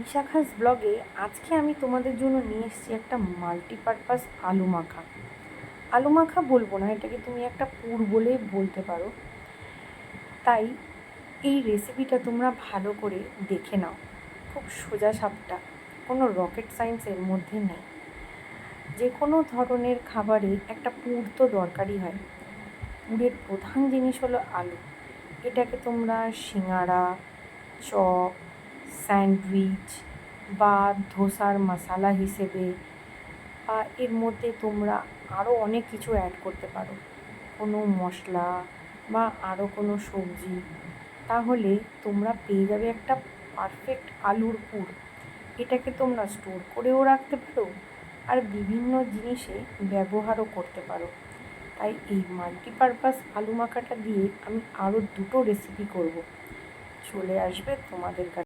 বিশাখাস ব্লগে আজকে আমি তোমাদের জন্য নিয়ে এসেছি একটা মাল্টিপারপাস আলু মাখা। আলু মাখা বলবো না, এটাকে তুমি একটা পুর বলেই বলতে পারো। তাই এই রেসিপিটা তোমরা ভালো করে দেখে নাও। খুব সোজা সাপটা, কোনো রকেট সায়েন্স এর মধ্যে নেই। যে কোনো ধরনের খাবারে একটা পুর তো দরকারই হয়। পুরের প্রধান জিনিস হলো আলু। এটাকে তোমরা সিঙাড়া, চপ, স্যান্ডউইচ বা ধোসার মশলা হিসেবে বা এর মধ্যে তোমরা আরও অনেক কিছু অ্যাড করতে পারো, কোনো মশলা বা আরও কোনো সবজি। তাহলে তোমরা পেয়ে যাবে একটা পারফেক্ট আলুর পুর। এটাকে তোমরা স্টোর করেও রাখতে পারো আর বিভিন্ন জিনিসে ব্যবহারও করতে পারো। তাই এই মাল্টিপারপাস আলু মাখাটা দিয়ে আমি আরও দুটো রেসিপি করব, চলে আসবে তোমাদের কাছে।